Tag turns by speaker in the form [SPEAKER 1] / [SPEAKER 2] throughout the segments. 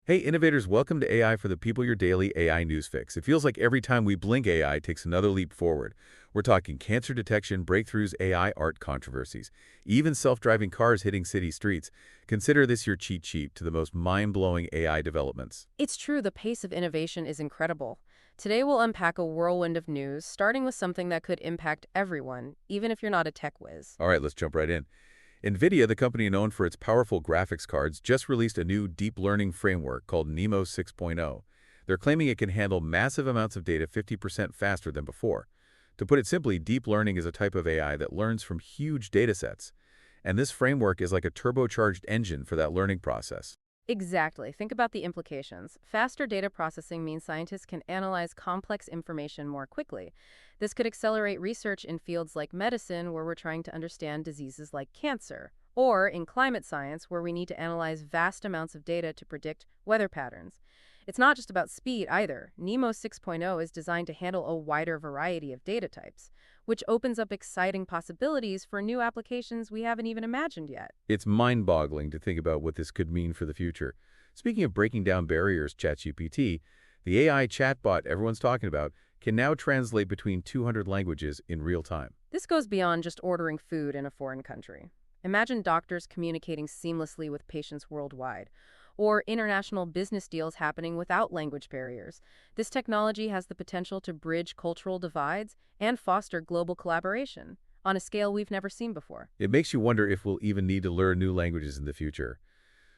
[SPEAKER 1] Hey, innovators, welcome to AI for the People, your daily AI news fix. It feels like every time we blink, AI takes another leap forward. We're talking cancer detection, breakthroughs, AI art controversies, even self-driving cars hitting city streets. Consider this your cheat sheet to the most mind-blowing AI developments.
[SPEAKER 2] It's true, the pace of innovation is incredible. Today we'll unpack a whirlwind of news, starting with something that could impact everyone, even if you're not a tech whiz.
[SPEAKER 1] All right, let's jump right in. NVIDIA, the company known for its powerful graphics cards, just released a new deep learning framework called NeMo 6.0. They're claiming it can handle massive amounts of data 50% faster than before. To put it simply, deep learning is a type of AI that learns from huge datasets. And this framework is like a turbocharged engine for that learning process.
[SPEAKER 2] Exactly. Think about the implications. Faster data processing means scientists can analyze complex information more quickly. This could accelerate research in fields like medicine, where we're trying to understand diseases like cancer, or in climate science, where we need to analyze vast amounts of data to predict weather patterns. It's not just about speed either. NeMo 6.0 is designed to handle a wider variety of data types, which opens up exciting possibilities for new applications we haven't even imagined yet.
[SPEAKER 1] It's mind-boggling to think about what this could mean for the future. Speaking of breaking down barriers, ChatGPT, the AI chatbot everyone's talking about, can now translate between 200 languages in real time.
[SPEAKER 2] This goes beyond just ordering food in a foreign country. Imagine doctors communicating seamlessly with patients worldwide, or international business deals happening without language barriers. This technology has the potential to bridge cultural divides and foster global collaboration on a scale we've never seen before.
[SPEAKER 1] It makes you wonder if we'll even need to learn new languages in the future.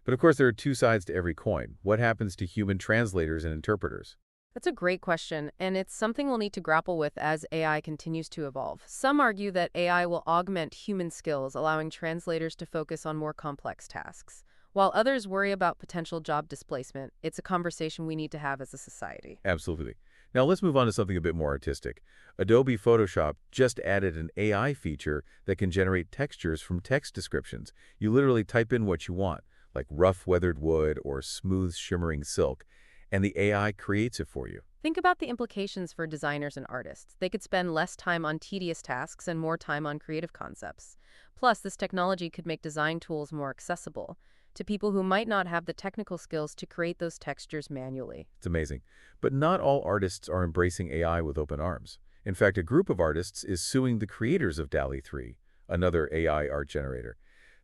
[SPEAKER 1] But of course, there are two sides to every coin. What happens to human translators and interpreters?
[SPEAKER 2] That's a great question, and it's something we'll need to grapple with as AI continues to evolve. Some argue that AI will augment human skills, allowing translators to focus on more complex tasks. While others worry about potential job displacement, it's a conversation we need to have as a society.
[SPEAKER 1] Absolutely. Now let's move on to something a bit more artistic. Adobe Photoshop just added an AI feature that can generate textures from text descriptions. You literally type in what you want, like rough weathered wood or smooth shimmering silk, and the AI creates it for you.
[SPEAKER 2] Think about the implications for designers and artists. They could spend less time on tedious tasks and more time on creative concepts. Plus, this technology could make design tools more accessible to people who might not have the technical skills to create those textures manually.
[SPEAKER 1] It's amazing. But not all artists are embracing AI with open arms. In fact, a group of artists is suing the creators of DALL-E 3, another AI art generator.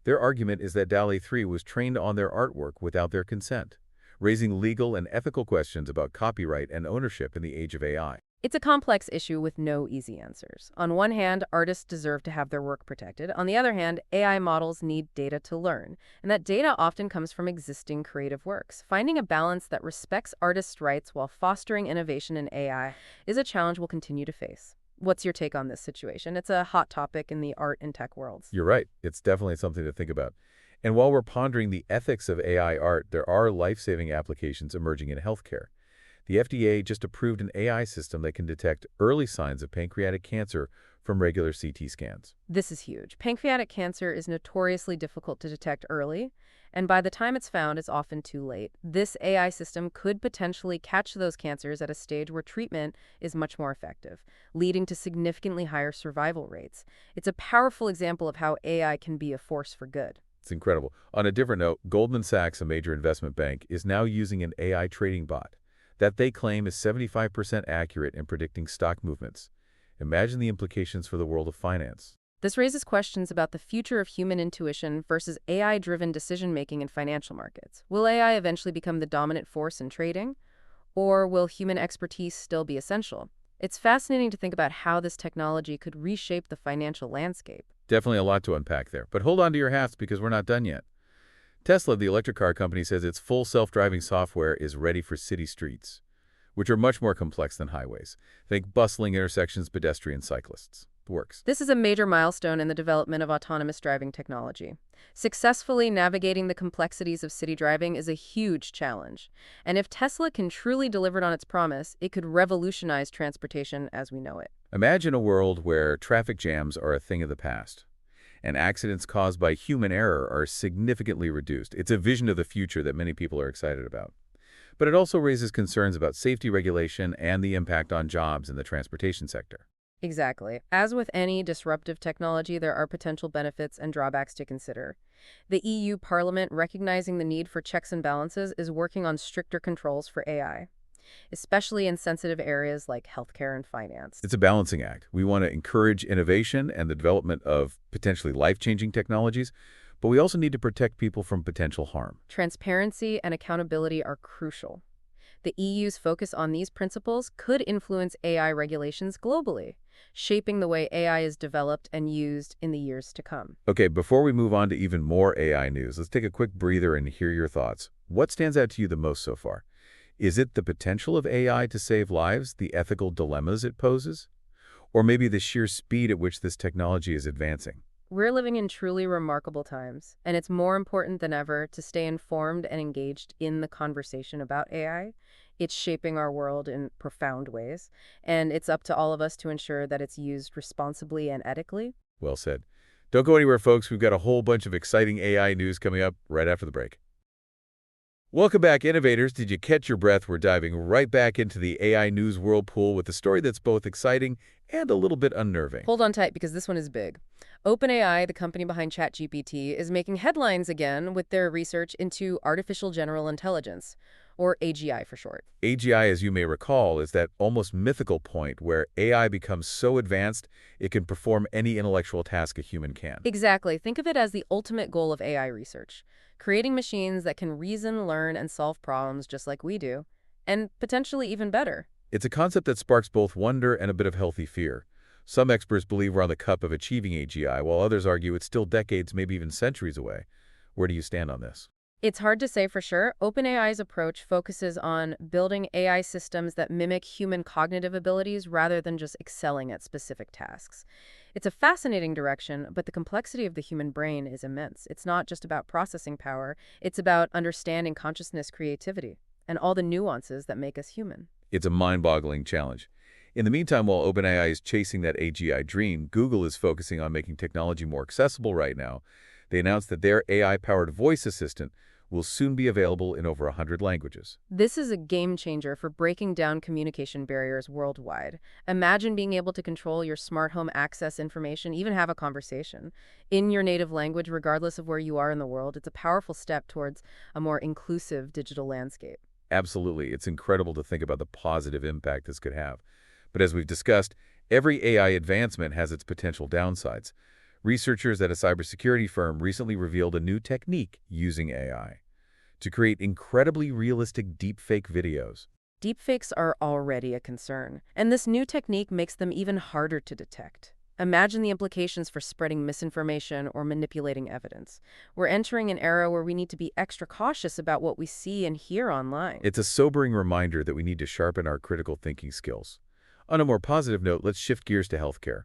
[SPEAKER 1] Their argument is that DALL-E 3 was trained on their artwork without their consent, raising legal and ethical questions about copyright and ownership in the age of AI.
[SPEAKER 2] It's a complex issue with no easy answers. On one hand, artists deserve to have their work protected. On the other hand, AI models need data to learn, and that data often comes from existing creative works. Finding a balance that respects artists' rights while fostering innovation in AI is a challenge we'll continue to face. What's your take on this situation? It's a hot topic in the art and tech worlds.
[SPEAKER 1] You're right. It's definitely something to think about. And while we're pondering the ethics of AI art, there are life-saving applications emerging in healthcare. The FDA just approved an AI system that can detect early signs of pancreatic cancer from regular CT scans.
[SPEAKER 2] This is huge. Pancreatic cancer is notoriously difficult to detect early, and by the time it's found, it's often too late. This AI system could potentially catch those cancers at a stage where treatment is much more effective, leading to significantly higher survival rates. It's a powerful example of how AI can be a force for good.
[SPEAKER 1] It's incredible. On a different note, Goldman Sachs, a major investment bank, is now using an AI trading bot that they claim is 75% accurate in predicting stock movements. Imagine the implications for the world of finance.
[SPEAKER 2] This raises questions about the future of human intuition versus AI-driven decision-making in financial markets. Will AI eventually become the dominant force in trading, or will human expertise still be essential? It's fascinating to think about how this technology could reshape the financial landscape.
[SPEAKER 1] Definitely a lot to unpack there, but hold on to your hats because we're not done yet. Tesla, the electric car company, says its full self-driving software is ready for city streets, which are much more complex than highways. Think bustling intersections, pedestrians, cyclists. It works.
[SPEAKER 2] This is a major milestone in the development of autonomous driving technology. Successfully navigating the complexities of city driving is a huge challenge. And if Tesla can truly deliver on its promise, it could revolutionize transportation as we know it.
[SPEAKER 1] Imagine a world where traffic jams are a thing of the past, and accidents caused by human error are significantly reduced. It's a vision of the future that many people are excited about. But it also raises concerns about safety regulation and the impact on jobs in the transportation sector.
[SPEAKER 2] Exactly. As with any disruptive technology, there are potential benefits and drawbacks to consider. The EU Parliament, recognizing the need for checks and balances, is working on stricter controls for AI, especially in sensitive areas like healthcare and finance.
[SPEAKER 1] It's a balancing act. We want to encourage innovation and the development of potentially life-changing technologies, but we also need to protect people from potential harm.
[SPEAKER 2] Transparency and accountability are crucial. The EU's focus on these principles could influence AI regulations globally, shaping the way AI is developed and used in the years to come.
[SPEAKER 1] Okay, before we move on to even more AI news, let's take a quick breather and hear your thoughts. What stands out to you the most so far? Is it the potential of AI to save lives, the ethical dilemmas it poses, or maybe the sheer speed at which this technology is advancing?
[SPEAKER 2] We're living in truly remarkable times, and it's more important than ever to stay informed and engaged in the conversation about AI. It's shaping our world in profound ways, and it's up to all of us to ensure that it's used responsibly and ethically.
[SPEAKER 1] Well said. Don't go anywhere, folks. We've got a whole bunch of exciting AI news coming up right after the break. Welcome back, innovators. Did you catch your breath? We're diving right back into the AI news whirlpool with a story that's both exciting and a little bit unnerving.
[SPEAKER 2] Hold on tight because this one is big. OpenAI, the company behind ChatGPT, is making headlines again with their research into artificial general intelligence, or AGI for short.
[SPEAKER 1] AGI, as you may recall, is that almost mythical point where AI becomes so advanced it can perform any intellectual task a human can.
[SPEAKER 2] Exactly. Think of it as the ultimate goal of AI research, creating machines that can reason, learn, and solve problems just like we do, and potentially even better.
[SPEAKER 1] It's a concept that sparks both wonder and a bit of healthy fear. Some experts believe we're on the cusp of achieving AGI, while others argue it's still decades, maybe even centuries away. Where do you stand on this?
[SPEAKER 2] It's hard to say for sure. OpenAI's approach focuses on building AI systems that mimic human cognitive abilities rather than just excelling at specific tasks. It's a fascinating direction, but the complexity of the human brain is immense. It's not just about processing power, it's about understanding consciousness, creativity, and all the nuances that make us human.
[SPEAKER 1] It's a mind-boggling challenge. In the meantime, while OpenAI is chasing that AGI dream, Google is focusing on making technology more accessible right now. They announced that their AI-powered voice assistant will soon be available in over 100 languages.
[SPEAKER 2] This is a game changer for breaking down communication barriers worldwide. Imagine being able to control your smart home, access information, even have a conversation in your native language, regardless of where you are in the world. It's a powerful step towards a more inclusive digital landscape.
[SPEAKER 1] Absolutely. It's incredible to think about the positive impact this could have. But as we've discussed, every AI advancement has its potential downsides. Researchers at a cybersecurity firm recently revealed a new technique using AI to create incredibly realistic deepfake videos.
[SPEAKER 2] Deepfakes are already a concern, and this new technique makes them even harder to detect. Imagine the implications for spreading misinformation or manipulating evidence. We're entering an era where we need to be extra cautious about what we see and hear online.
[SPEAKER 1] It's a sobering reminder that we need to sharpen our critical thinking skills. On a more positive note, let's shift gears to healthcare.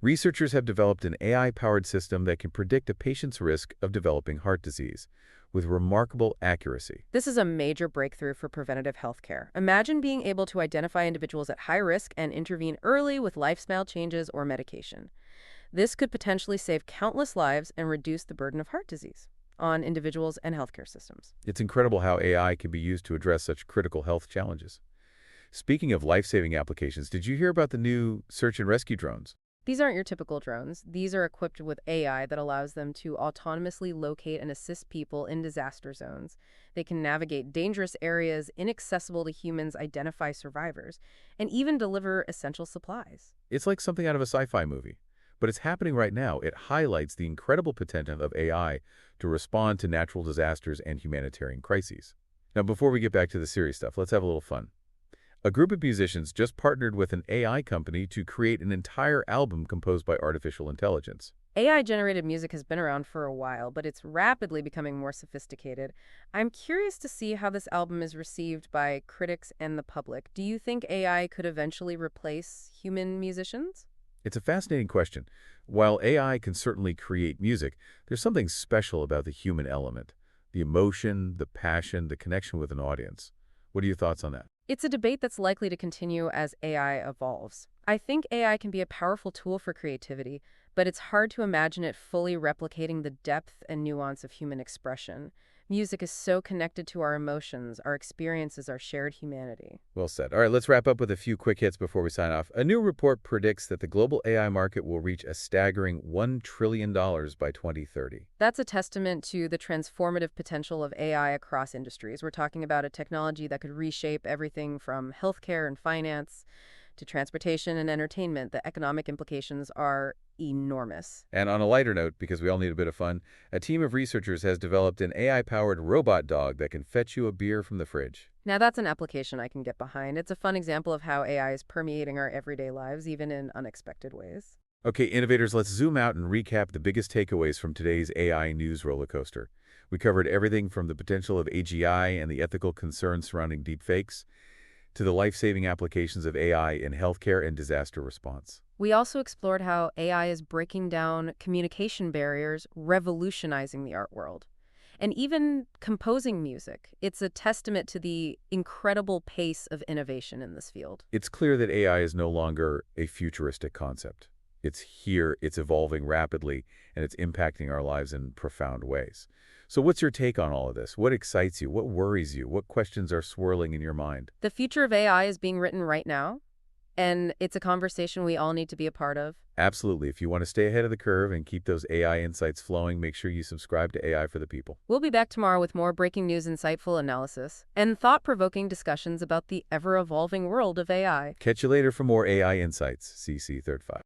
[SPEAKER 1] Researchers have developed an AI-powered system that can predict a patient's risk of developing heart disease with remarkable accuracy.
[SPEAKER 2] This is a major breakthrough for preventative healthcare. Imagine being able to identify individuals at high risk and intervene early with lifestyle changes or medication. This could potentially save countless lives and reduce the burden of heart disease on individuals and healthcare systems.
[SPEAKER 1] It's incredible how AI can be used to address such critical health challenges. Speaking of life-saving applications, did you hear about the new search and rescue drones?
[SPEAKER 2] These aren't your typical drones. These are equipped with AI that allows them to autonomously locate and assist people in disaster zones. They can navigate dangerous areas inaccessible to humans, identify survivors, and even deliver essential supplies.
[SPEAKER 1] It's like something out of a sci-fi movie, but it's happening right now. It highlights the incredible potential of AI to respond to natural disasters and humanitarian crises. Now, before we get back to the serious stuff, let's have a little fun. A group of musicians just partnered with an AI company to create an entire album composed by artificial intelligence.
[SPEAKER 2] AI-generated music has been around for a while, but it's rapidly becoming more sophisticated. I'm curious to see how this album is received by critics and the public. Do you think AI could eventually replace human musicians?
[SPEAKER 1] It's a fascinating question. While AI can certainly create music, there's something special about the human element, the emotion, the passion, the connection with an audience. What are your thoughts on that?
[SPEAKER 2] It's a debate that's likely to continue as AI evolves. I think AI can be a powerful tool for creativity, but it's hard to imagine it fully replicating the depth and nuance of human expression. Music is so connected to our emotions, our experiences, our shared humanity.
[SPEAKER 1] Well said. All right, let's wrap up with a few quick hits before we sign off. A new report predicts that the global AI market will reach a staggering $1 trillion by 2030.
[SPEAKER 2] That's a testament to the transformative potential of AI across industries. We're talking about a technology that could reshape everything from healthcare and finance to transportation and entertainment. The economic implications are enormous.
[SPEAKER 1] And on a lighter note, because we all need a bit of fun, a team of researchers has developed an AI-powered robot dog that can fetch you a beer from the fridge.
[SPEAKER 2] Now, that's an application I can get behind. It's a fun example of how AI is permeating our everyday lives, even in unexpected ways.
[SPEAKER 1] Okay, innovators, let's zoom out and recap the biggest takeaways from today's AI news roller coaster. We covered everything from the potential of AGI and the ethical concerns surrounding deepfakes to the life-saving applications of AI in healthcare and disaster response.
[SPEAKER 2] We also explored how AI is breaking down communication barriers, revolutionizing the art world, and even composing music. It's a testament to the incredible pace of innovation in this field.
[SPEAKER 1] It's clear that AI is no longer a futuristic concept. It's here, it's evolving rapidly, and it's impacting our lives in profound ways. So what's your take on all of this? What excites you? What worries you? What questions are swirling in your mind?
[SPEAKER 2] The future of AI is being written right now, and it's a conversation we all need to be a part of.
[SPEAKER 1] Absolutely. If you want to stay ahead of the curve and keep those AI insights flowing, make sure you subscribe to AI for the People.
[SPEAKER 2] We'll be back tomorrow with more breaking news, insightful analysis, and thought-provoking discussions about the ever-evolving world of AI.
[SPEAKER 1] Catch you later for more AI insights. CC 35.